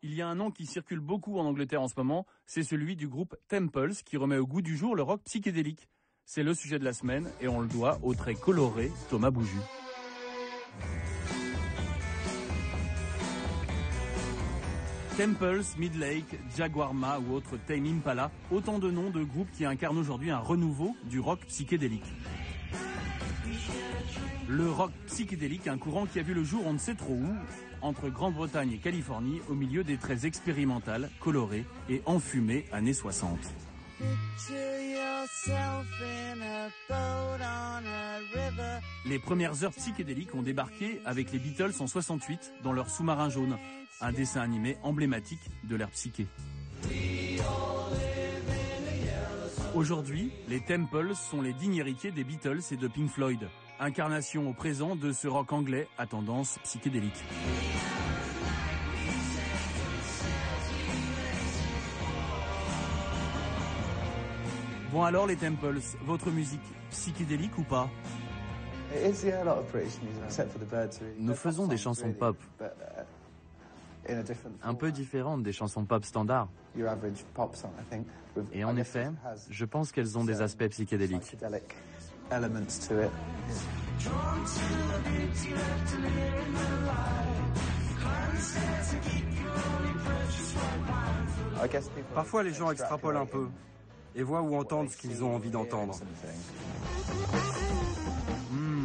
Il y a un nom qui circule beaucoup en Angleterre en ce moment, c'est celui du groupe Temples qui remet au goût du jour le rock psychédélique. C'est le sujet de la semaine et on le doit au très coloré Thomas Bouju. Temples, Midlake, Jaguarma ou autres Tame Impala, autant de noms de groupes qui incarnent aujourd'hui un renouveau du rock psychédélique. Le rock psychédélique, un courant qui a vu le jour on ne sait trop où, entre Grande-Bretagne et Californie, au milieu des traits expérimentales, colorés et enfumés années 60. Les premières heures psychédéliques ont débarqué avec les Beatles en 68 dans leur Sous-marin jaune, un dessin animé emblématique de l'ère psyché. Aujourd'hui, les Temples sont les dignes héritiers des Beatles et de Pink Floyd, incarnation au présent de ce rock anglais à tendance psychédélique. Bon alors les Temples, votre musique, psychédélique ou pas? Nous faisons des chansons pop, un peu différentes des chansons pop standards. Et en effet, je pense qu'elles ont des aspects psychédéliques. Parfois, les gens extrapolent un peu et voient ou entendent ce qu'ils ont envie d'entendre.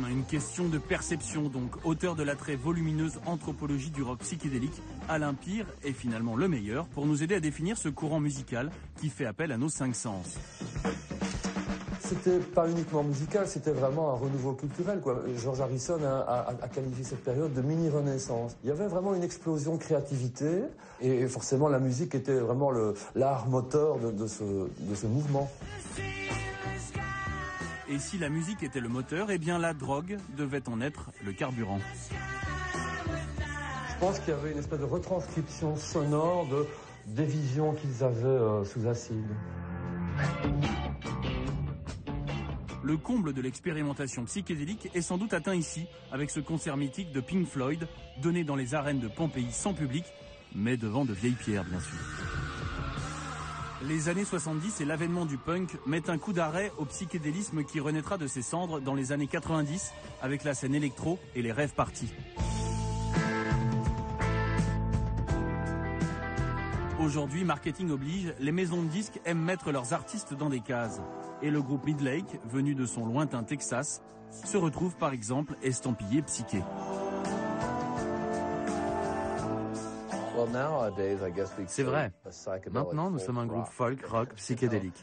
Une question de perception donc. Auteur de la très volumineuse anthropologie du rock psychédélique, Alain Pire est finalement le meilleur pour nous aider à définir ce courant musical qui fait appel à nos cinq sens. C'était pas uniquement musical, c'était vraiment un renouveau culturel, quoi. George Harrison a qualifié cette période de mini-renaissance. Il y avait vraiment une explosion de créativité et forcément la musique était vraiment l'art moteur de ce mouvement. Et si la musique était le moteur, eh bien la drogue devait en être le carburant. Je pense qu'il y avait une espèce de retranscription sonore des visions qu'ils avaient sous acide. Le comble de l'expérimentation psychédélique est sans doute atteint ici, avec ce concert mythique de Pink Floyd, donné dans les arènes de Pompéi sans public, mais devant de vieilles pierres bien sûr. Les années 70 et l'avènement du punk mettent un coup d'arrêt au psychédélisme qui renaîtra de ses cendres dans les années 90 avec la scène électro et les rave parties. Aujourd'hui, marketing oblige, les maisons de disques aiment mettre leurs artistes dans des cases. Et le groupe Midlake, venu de son lointain Texas, se retrouve par exemple estampillé psyché. C'est vrai. Maintenant, nous sommes un groupe folk, rock, psychédélique.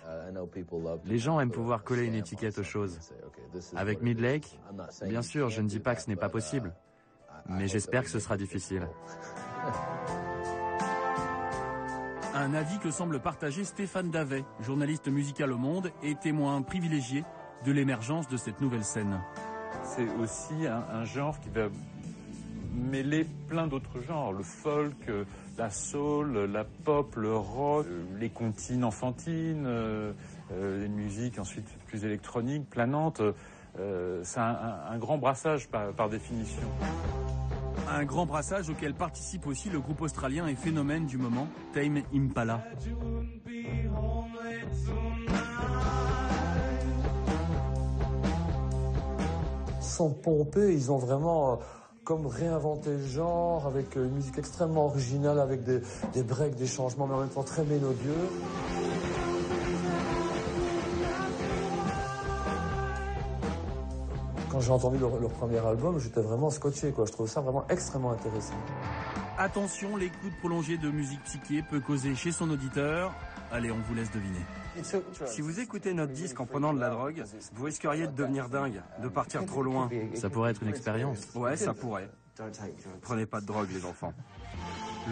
Les gens aiment pouvoir coller une étiquette aux choses. Avec Midlake, bien sûr, je ne dis pas que ce n'est pas possible, mais j'espère que ce sera difficile. Un avis que semble partager Stéphane Davet, journaliste musical au Monde et témoin privilégié de l'émergence de cette nouvelle scène. C'est aussi un genre qui va mêler plein d'autres genres, le folk, la soul, la pop, le rock, les comptines enfantines, les musiques ensuite plus électroniques, planantes. C'est un grand brassage par définition. Un grand brassage auquel participe aussi le groupe australien et phénomène du moment, Tame Impala. Sans pomper, ils ont vraiment comme réinventé le genre avec une musique extrêmement originale, avec des breaks, des changements, mais en même temps très mélodieux. Quand j'ai entendu leur premier album, j'étais vraiment scotché, quoi. Je trouve ça vraiment extrêmement intéressant. Attention, l'écoute prolongée de musique psyché peut causer chez son auditeur... Allez, on vous laisse deviner. Si vous écoutez notre disque en prenant de la drogue, vous risqueriez de devenir dingue, de partir trop loin. Ça pourrait être une expérience. Ouais, ça pourrait. Prenez pas de drogue, les enfants.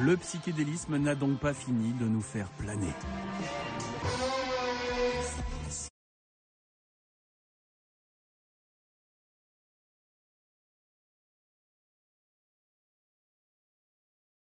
Le psychédélisme n'a donc pas fini de nous faire planer.